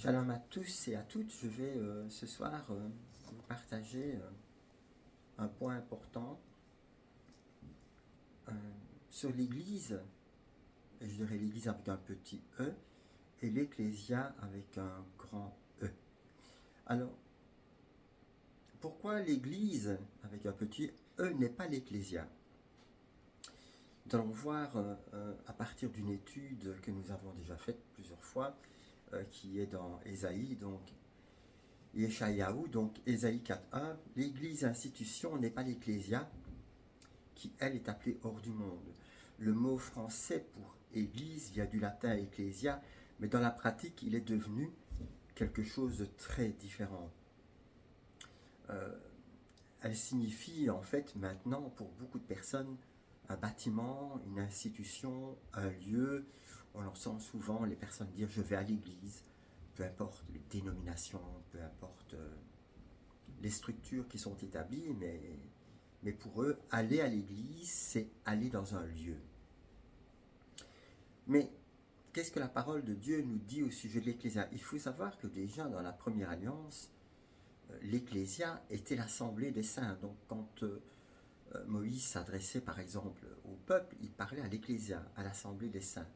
Shalom à tous et à toutes. Je vais ce soir vous partager un point important euh, sur l'Église, et je dirais l'Église avec un petit E, et l'Ecclésia avec un grand E. Alors, pourquoi l'Église avec un petit E n'est pas l'Ecclésia? Nous allons voir à partir d'une étude que nous avons déjà faite plusieurs fois, qui est dans Ésaïe, donc Yeshayahu, donc Ésaïe 4.1, l'Église institution n'est pas l'Ecclésia, qui elle est appelée hors du monde. Le mot français pour Église vient du latin ecclesia, mais dans la pratique il est devenu quelque chose de très différent. Elle signifie en fait maintenant pour beaucoup de personnes un bâtiment, une institution, un lieu. On entend souvent les personnes dire je vais à l'église, peu importe les dénominations, peu importe les structures qui sont établies, mais pour eux, aller à l'église, c'est aller dans un lieu. Mais qu'est-ce que la parole de Dieu nous dit au sujet de l'Ecclésia? Il faut savoir que déjà dans la première alliance, l'Ecclésia était l'assemblée des saints. Donc quand Moïse s'adressait par exemple au peuple, il parlait à l'Ecclésia, à l'assemblée des saints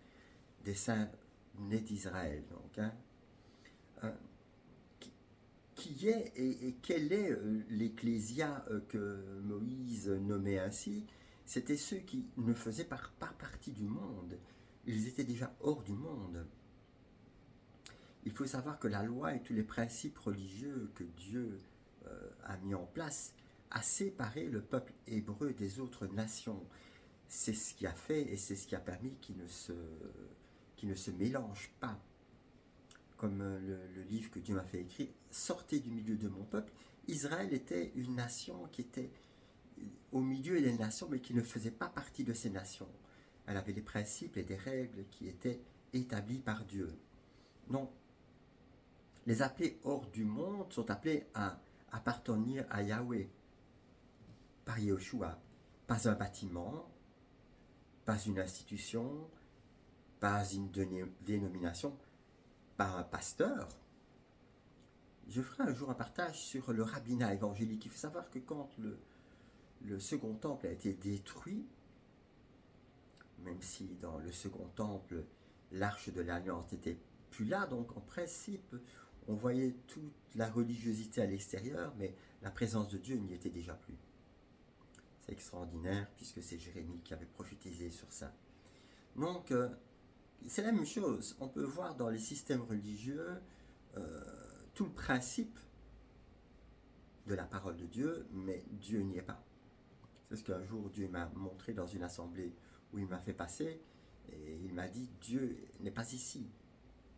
nés d'Israël. Donc, hein. Qui est et quelle est l'Ecclésia que Moïse nommait ainsi? C'était ceux qui ne faisaient pas partie du monde. Ils étaient déjà hors du monde. Il faut savoir que la loi et tous les principes religieux que Dieu a mis en place a séparé le peuple hébreu des autres nations. C'est ce qui a fait et c'est ce qui a permis qu'ils ne se mélangent pas. Comme le livre que Dieu m'a fait écrire, sortez du milieu de mon peuple. Israël était une nation qui était au milieu des nations, mais qui ne faisait pas partie de ces nations. Elle avait des principes et des règles qui étaient établis par Dieu. Non, les appelés hors du monde sont appelés à appartenir à Yahweh, par Yahushua. Pas un bâtiment, pas une institution, pas une dénomination, pas un pasteur. Je ferai un jour un partage sur le rabbinat évangélique. Il faut savoir que quand le second temple a été détruit, même si dans le second temple, l'arche de l'alliance n'était plus là, donc en principe, on voyait toute la religiosité à l'extérieur, mais la présence de Dieu n'y était déjà plus. C'est extraordinaire, puisque c'est Jérémie qui avait prophétisé sur ça. Donc, c'est la même chose. On peut voir dans les systèmes religieux tout le principe de la parole de Dieu, mais Dieu n'y est pas. C'est ce qu'un jour Dieu m'a montré dans une assemblée où il m'a fait passer, et il m'a dit, Dieu n'est pas ici.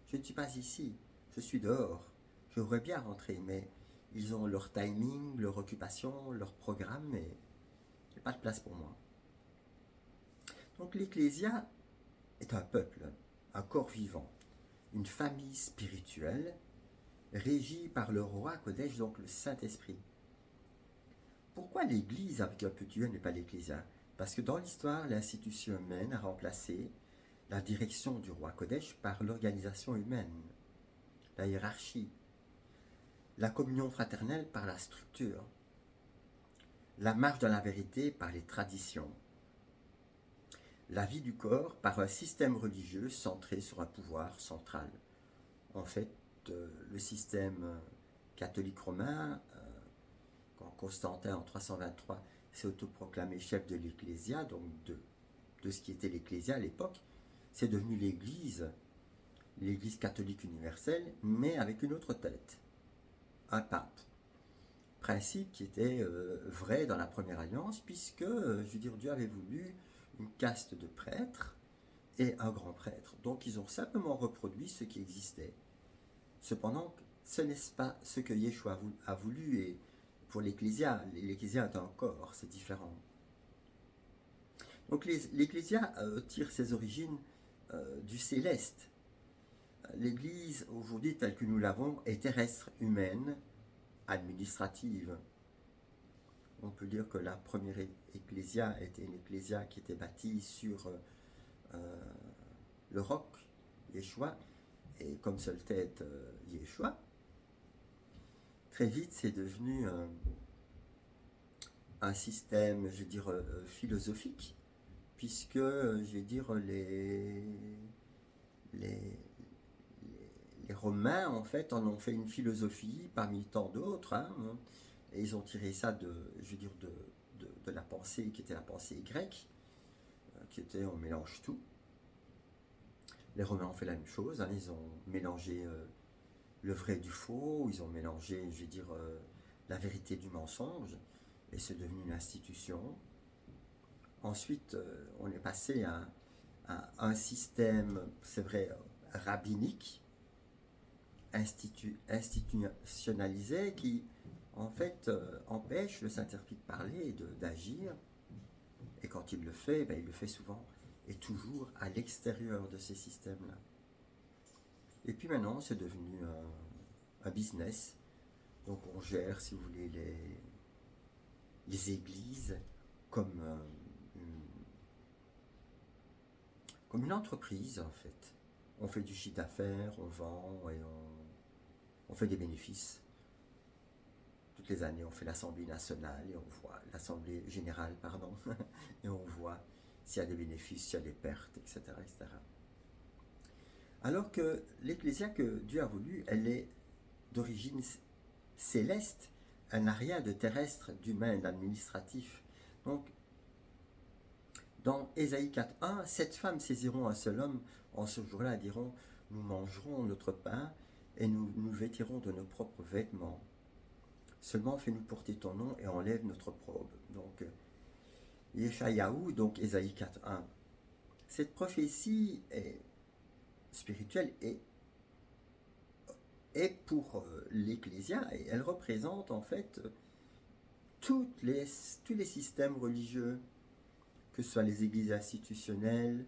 Je ne suis pas ici, je suis dehors. J'aurais bien rentré, mais ils ont leur timing, leur occupation, leur programme, et il n'y a pas de place pour moi. Donc l'Ecclésia est un peuple, un corps vivant, une famille spirituelle, régie par le roi Kodesh, donc le Saint-Esprit. Pourquoi l'Église avec un petit E n'est pas l'Ecclésia? Parce que dans l'histoire, l'institution humaine a remplacé la direction du roi Kodesh par l'organisation humaine, la hiérarchie, la communion fraternelle par la structure, la marche dans la vérité par les traditions, la vie du corps par un système religieux centré sur un pouvoir central. En fait, le système catholique romain, quand Constantin en 323 s'est autoproclamé chef de l'Ecclésia, donc de ce qui était l'Ecclésia à l'époque, c'est devenu l'Église catholique universelle, mais avec une autre tête, un pape. Principe qui était vrai dans la première alliance, puisque, je veux dire, Dieu avait voulu une caste de prêtres et un grand prêtre. Donc ils ont simplement reproduit ce qui existait. Cependant, ce n'est pas ce que Yeshua a voulu, et pour l'Ecclésia est un corps, c'est différent. Donc l'Ecclésia tire ses origines du céleste. L'Église, aujourd'hui, telle que nous l'avons, est terrestre, humaine, administrative. On peut dire que la première ecclésia était une ecclésia qui était bâtie sur le roc, Yeshua, et comme seule tête Yeshua, très vite c'est devenu un système, je vais dire, philosophique, puisque, je vais dire, les, les Romains, en fait, en ont fait une philosophie parmi tant d'autres, hein, et ils ont tiré ça de, je veux dire, de la pensée qui était la pensée grecque, qui était on mélange tout. Les Romains ont fait la même chose, hein, ils ont mélangé le vrai du faux, ils ont mélangé, je veux dire, la vérité du mensonge, et c'est devenu une institution. Ensuite, on est passé à un système, c'est vrai, rabbinique, institutionnalisé, qui, en fait, empêche le Saint-Esprit de parler et d'agir. Et quand il le fait, ben, il le fait souvent et toujours à l'extérieur de ces systèmes-là. Et puis maintenant, c'est devenu un business. Donc on gère, si vous voulez, les églises comme, comme une entreprise, en fait. On fait du chiffre d'affaires, on vend et on fait des bénéfices. Toutes les années, on fait l'Assemblée nationale et on voit l'Assemblée générale, pardon, et on voit s'il y a des bénéfices, s'il y a des pertes, etc., etc. Alors que l'Ecclésia que Dieu a voulu, elle est d'origine céleste, elle n'a rien de terrestre, d'humain, d'administratif. Donc, dans Ésaïe 4.1, 7 femmes saisiront un seul homme en ce jour-là et diront, nous mangerons notre pain et nous nous vêtirons de nos propres vêtements. Seulement fais-nous porter ton nom et enlève notre opprobre. Donc, Yeshayahu, donc Ésaïe 4.1. Cette prophétie est spirituelle est pour l'Ecclésia et elle représente en fait tous les systèmes religieux, que ce soit les églises institutionnelles,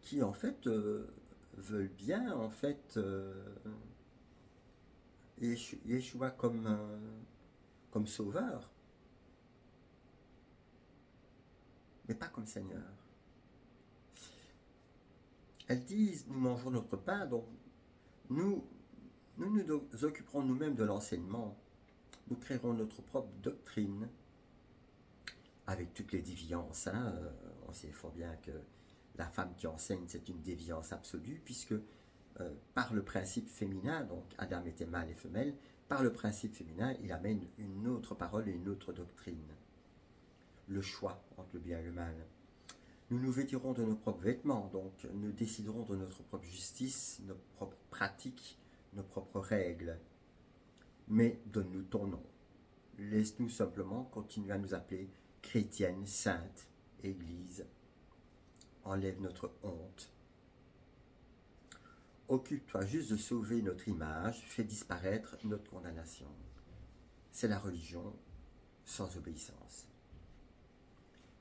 qui en fait veulent bien en fait Yeshua comme sauveur, mais pas comme Seigneur. Elles disent, nous mangerons notre pain, donc nous nous occuperons nous-mêmes de l'enseignement, nous créerons notre propre doctrine, avec toutes les déviances. Hein. On sait fort bien que la femme qui enseigne, c'est une déviance absolue, puisque par le principe féminin, donc Adam était mâle et femelle, par le principe féminin, il amène une autre parole et une autre doctrine. Le choix entre le bien et le mal. Nous nous vêtirons de nos propres vêtements, donc nous déciderons de notre propre justice, nos propres pratiques, nos propres règles. Mais donne-nous ton nom. Laisse-nous simplement continuer à nous appeler chrétienne, sainte, Église. Enlève notre honte. Occupe-toi juste de sauver notre image, fais disparaître notre condamnation. C'est la religion sans obéissance.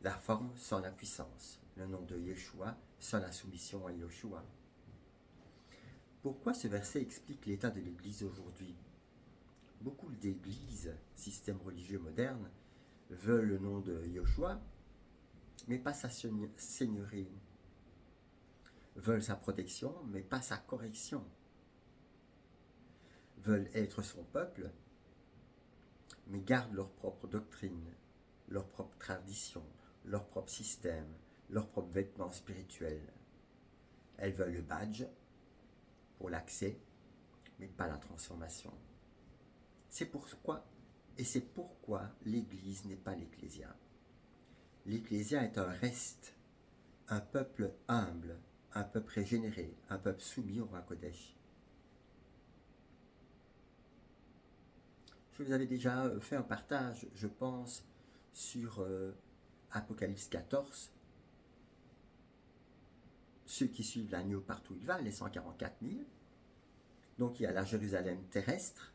La forme sans la puissance. Le nom de Yeshua sans la soumission à Yeshua. Pourquoi ce verset explique l'état de l'Église aujourd'hui? Beaucoup d'églises, systèmes religieux modernes, veulent le nom de Yeshua, mais pas sa seigneurie. Veulent sa protection, mais pas sa correction. Veulent être son peuple, mais gardent leur propre doctrine, leur propre tradition, leur propre système, leurs propres vêtements spirituels. Elles veulent le badge pour l'accès, mais pas la transformation. C'est pourquoi l'Église n'est pas l'Ecclésia. L'Ecclésia est un reste, un peuple humble, un peuple régénéré, un peuple soumis au roi Kodesh. Je vous avais déjà fait un partage, je pense, sur Apocalypse 14. Ceux qui suivent l'agneau partout où il va, les 144 000. Donc il y a la Jérusalem terrestre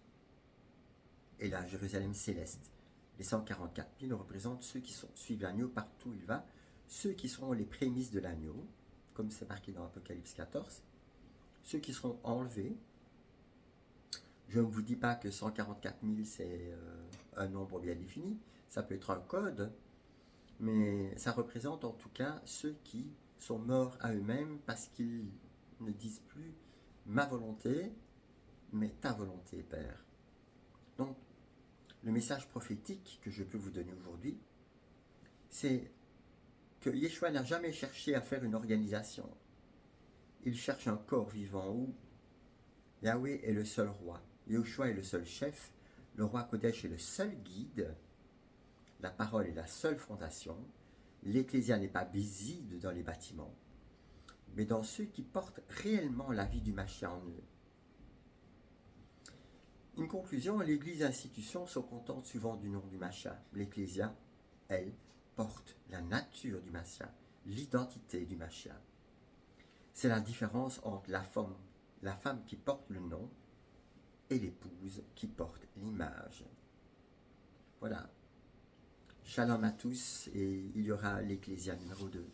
et la Jérusalem céleste. Les 144 000 représentent ceux qui suivent l'agneau partout où il va, ceux qui seront les prémices de l'agneau, comme c'est marqué dans Apocalypse 14, ceux qui seront enlevés. Je ne vous dis pas que 144 000 c'est un nombre bien défini, ça peut être un code, mais ça représente en tout cas ceux qui sont morts à eux-mêmes parce qu'ils ne disent plus ma volonté, mais ta volonté, Père. Donc, le message prophétique que je peux vous donner aujourd'hui, c'est que Yeshua n'a jamais cherché à faire une organisation. Il cherche un corps vivant où Yahweh est le seul roi, Yeshua est le seul chef, le roi Kodesh est le seul guide, la parole est la seule fondation, l'Ecclésia n'est pas visible dans les bâtiments, mais dans ceux qui portent réellement la vie du Mashiach en eux. Une conclusion, l'Église institution se contente souvent du nom du Mashiach. L'Ecclésia, elle, porte la nature du Mashiach, l'identité du Mashiach. C'est la différence entre la femme qui porte le nom et l'épouse qui porte l'image. Voilà. Shalom à tous et il y aura l'Ecclésia numéro 2.